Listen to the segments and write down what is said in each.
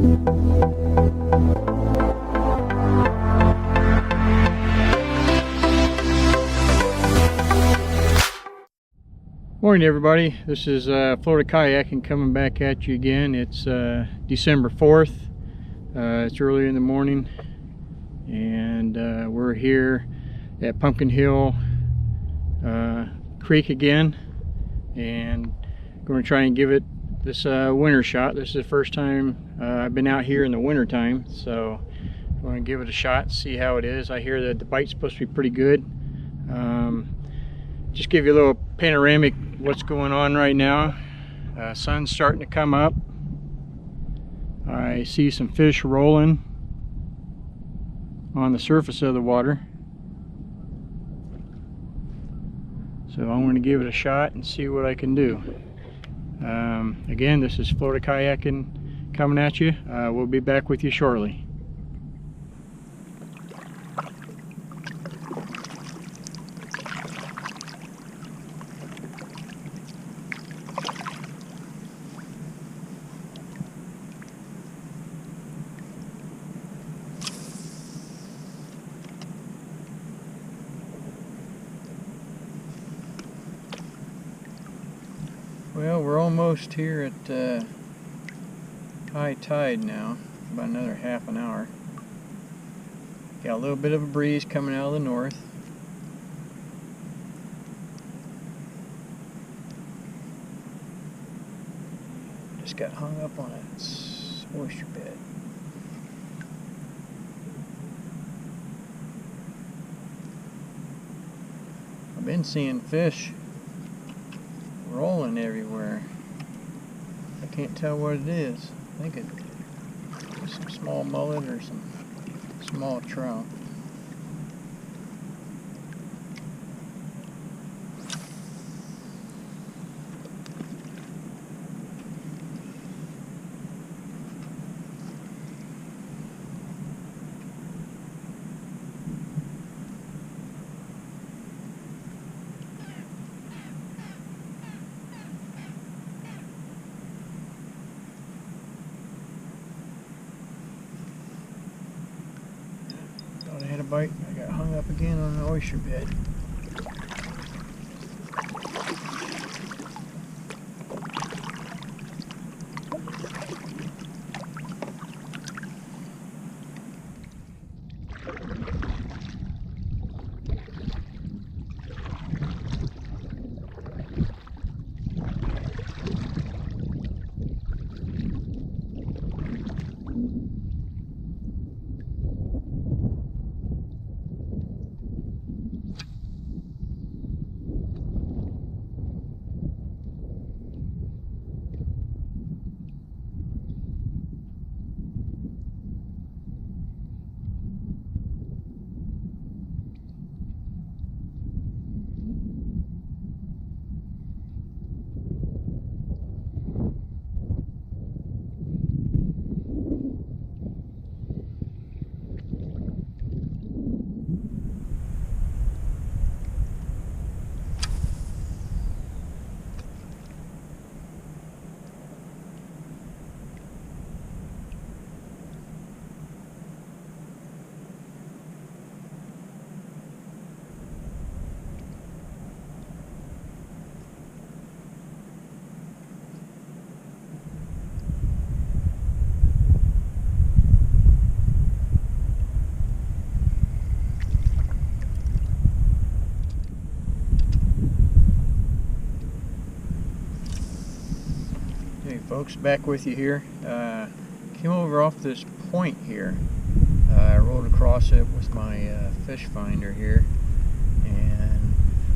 Morning everybody, this is Florida Kayak'n coming back at you again. It's December 4th. It's early in the morning and we're here at Pumpkin Hill Creek again, and going to try and give it this winter shot. This is the first time I've been out here in the winter time, so I'm going to give it a shot and see how it is. I hear that the bite's supposed to be pretty good. Just give you a little panoramic what's going on right now. Sun's starting to come up. I see some fish rolling on the surface of the water, so I'm going to give it a shot and see what I can do. Again, this is Florida Kayak'n coming at you. We'll be back with you shortly. Well, we're almost here at high tide now, about another half an hour. Got a little bit of a breeze coming out of the north. Just got hung up on a oyster bed. I've been seeing fish rolling everywhere. I can't tell what it is. I think it's some small mullet or some small trout. I had a bite. I got hung up again on the oyster bed. Folks, back with you here. Came over off this point here. I rolled across it with my fish finder here and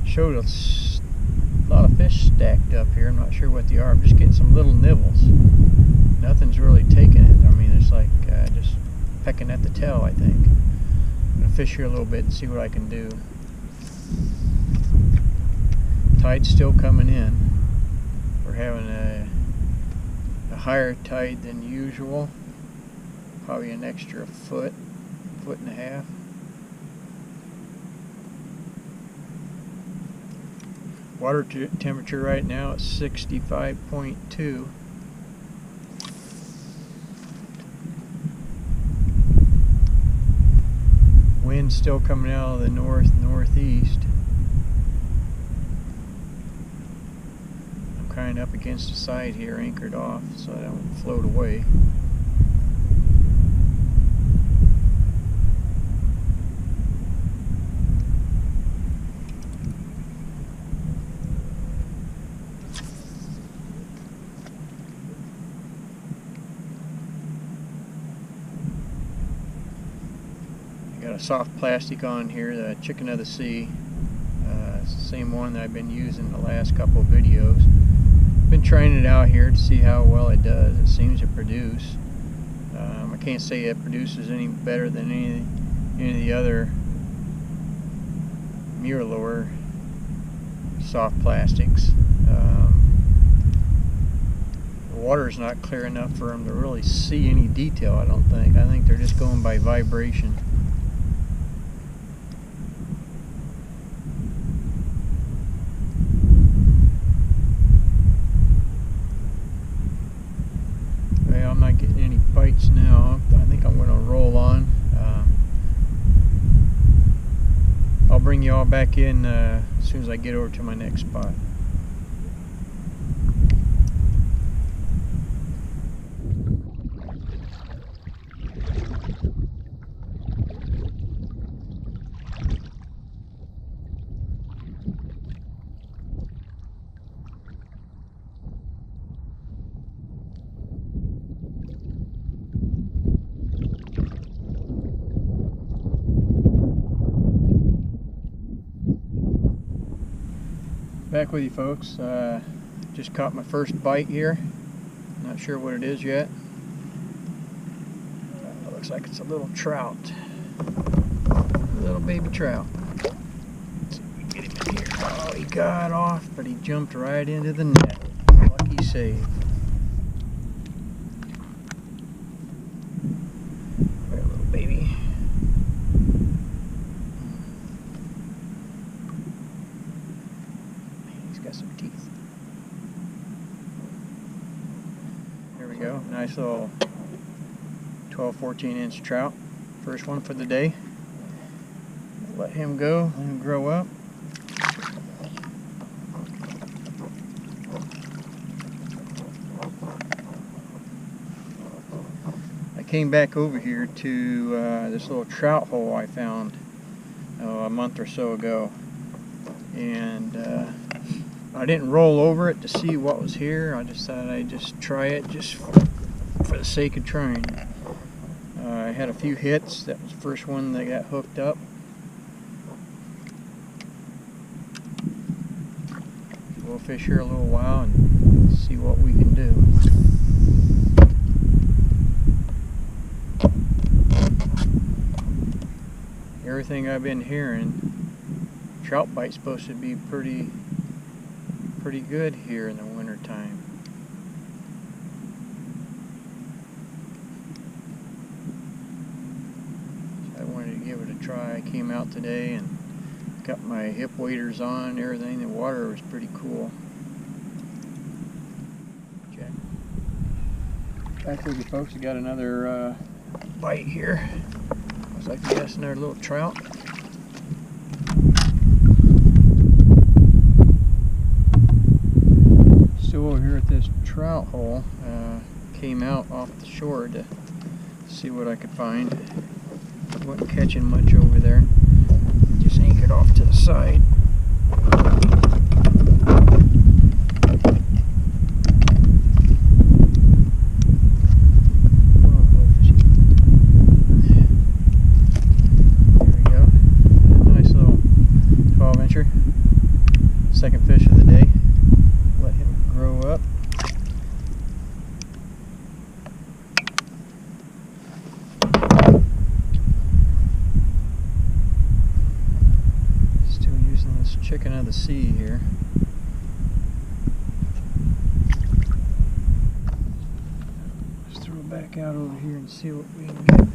showed a lot of fish stacked up here. I'm not sure what they are. I'm just getting some little nibbles. Nothing's really taking it. I mean, it's like just pecking at the tail, I think. I'm going to fish here a little bit and see what I can do. Tide's still coming in. We're having a higher tide than usual, probably an extra foot and a half. Water temperature right now is 65.2. Wind's still coming out of the northeast. I'm kind of up against the side here, anchored off, so I don't float away. Got a soft plastic on here, the Chicken of the Sea. It's the same one that I've been using the last couple of videos. Been trying it out here to see how well it does. It seems to produce. I can't say it produces any better than any of the other MirrOlure soft plastics. The water's not clear enough for them to really see any detail, I don't think. I think they're just going by vibration. I'm not getting any bites now. I think I'm going to roll on. I'll bring you all back in as soon as I get over to my next spot. Back with you folks. Just caught my first bite here. Not sure what it is yet. Looks like it's a little trout. A little baby trout. Let's see if we can get him in here. Oh, he got off, but he jumped right into the net. Lucky save. Right, little baby. Got some teeth. There we go. Nice little 12-14 inch trout. First one for the day. Let him go. Let him grow up. I came back over here to this little trout hole I found a month or so ago, and I didn't roll over it to see what was here. I just thought I'd just try it just for the sake of trying. I had a few hits. That was the first one that got hooked up. We'll fish here a little while and see what we can do. Everything I've been hearing, trout bite's supposed to be pretty good here in the winter time. So I wanted to give it a try. I came out today and got my hip waders on and everything. The water was pretty cool. Okay. Back with you folks. I got another bite here. Looks like yes, another little trout. Over here at this trout hole, came out off the shore to see what I could find. Wasn't catching much over there. Just anchored off to the side. There we go. Nice little 12-incher. Second fish of the day. Let him grow up. Still using this Chicken of the Sea here. Let's throw it back out over here and see what we can get.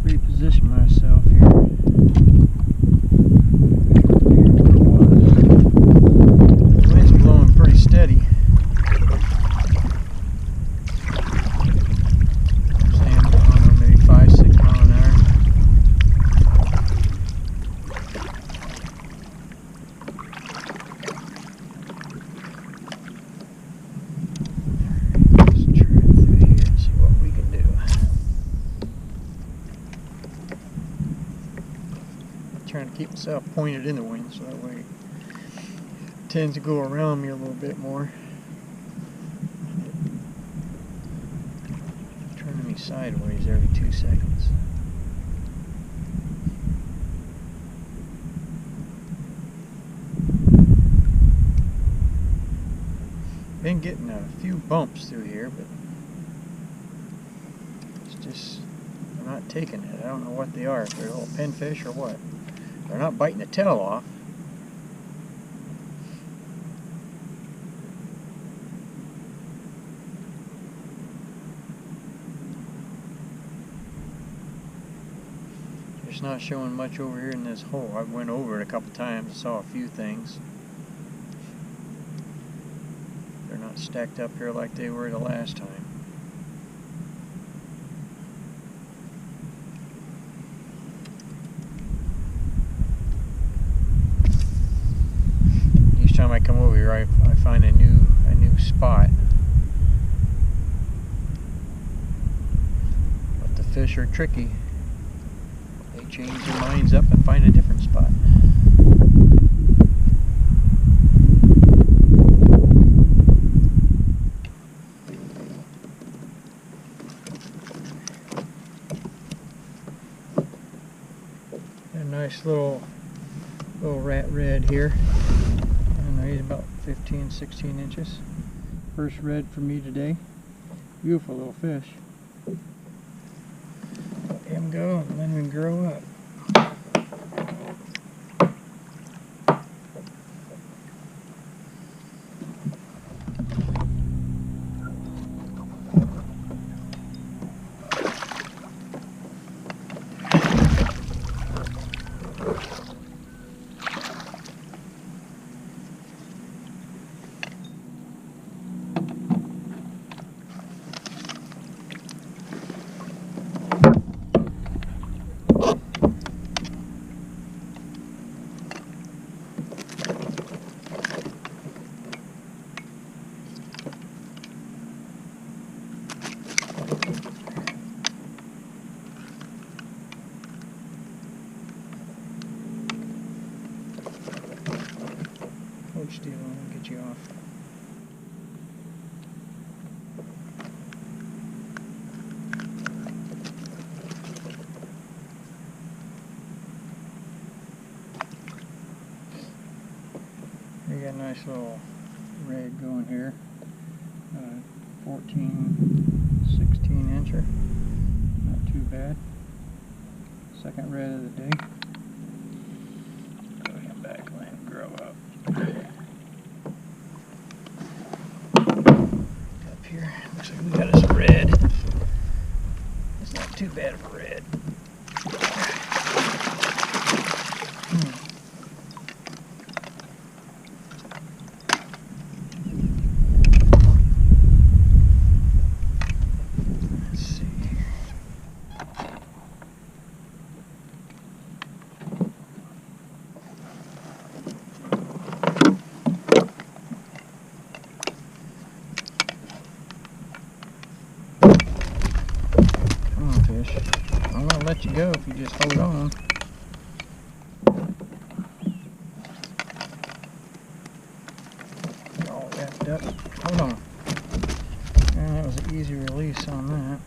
Reposition myself here. The wind's blowing pretty steady. trying to keep myself pointed in the wind so that way it tends to go around me a little bit more. Turning me sideways every 2 seconds. Been getting a few bumps through here, but it's just, I'm not taking it. I don't know what they are, if they're little pinfish or what. They're not biting the tail off. It's not showing much over here in this hole. I went over it a couple times and saw a few things. They're not stacked up here like they were the last time. Each time I come over here, I find a new spot. But the fish are tricky. They change their minds up and find a different spot. A nice little rat red here. And he's about 15, 16 inches. First red for me today. Beautiful little fish. Let him go and let him grow up. Hold still, I'll get you off. We got a nice little red going here. 14, 16 incher. Not too bad. Second red of the day. Go him back, let him grow up. Up here, looks like we got us a red. It's not too bad of a red. I'm going to let you go if you just hold on. You're all wrapped up. Hold on. And that was an easy release on that.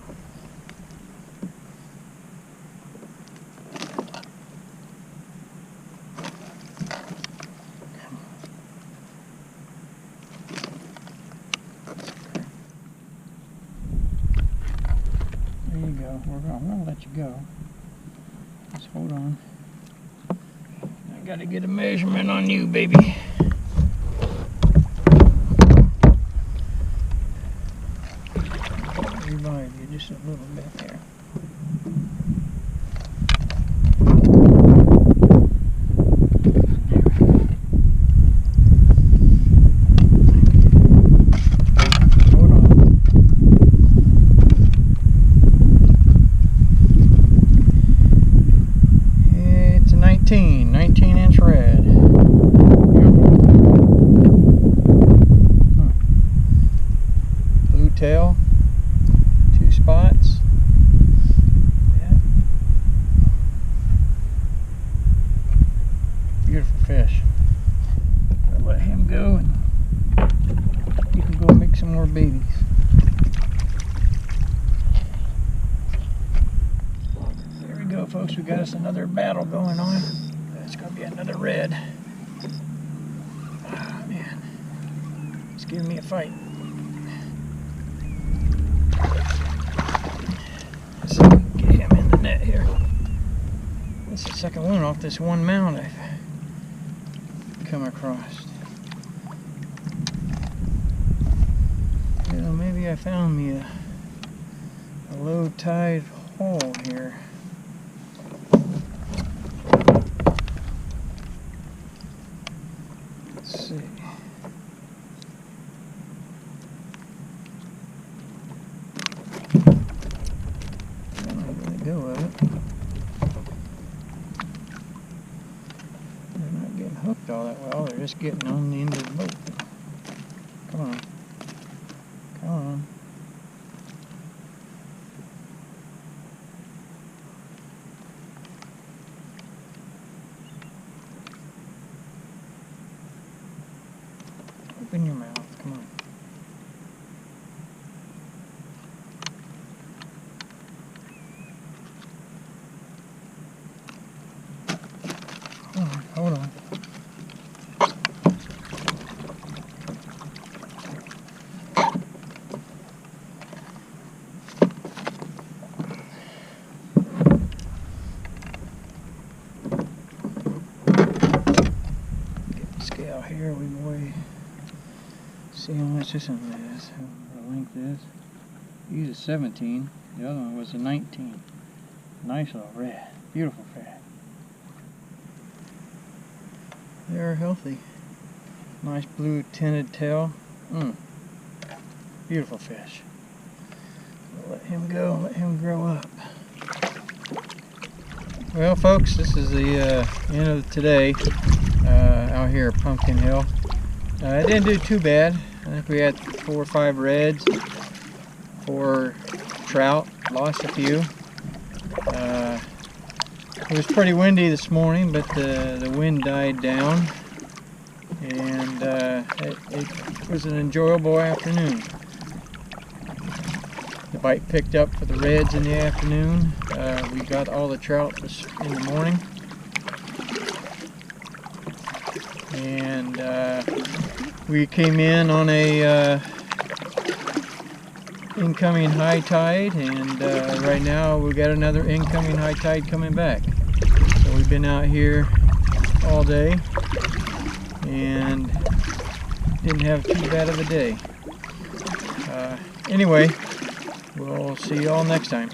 There you go. I'm going to let you go. Just hold on. I got to get a measurement on you, baby. Revive you just a little bit there. It's a 19-inch red. Blue tail, 2 spots. Yeah. battle going on. It's going to be another red. Oh, man. It's giving me a fight. Let's see if we can get him in the net here. That's the second one off this one mound I've come across. You know, maybe I found me a low tide hole here. Let's see. I'm not going to go with it. They're not getting hooked all that well. They're just getting on the end of the boat. Come on. Come on. Open your mouth, come on. Hold on. Get the scale here, we boy. See how much this one is, how the length is. He's a 17, the other one was a 19. Nice little red, beautiful fish. They are healthy. Nice blue tinted tail. Beautiful fish. We'll let him go, let him grow up. Well folks, this is the end of today out here at Pumpkin Hill. It didn't do too bad. I think we had 4 or 5 reds, 4 trout, lost a few. It was pretty windy this morning, but the wind died down, and it was an enjoyable afternoon. The bite picked up for the reds in the afternoon. We got all the trout in the morning, and we came in on a incoming high tide, and right now we got another incoming high tide coming back. So we've been out here all day and didn't have too bad of a day. Anyway, we'll see you all next time.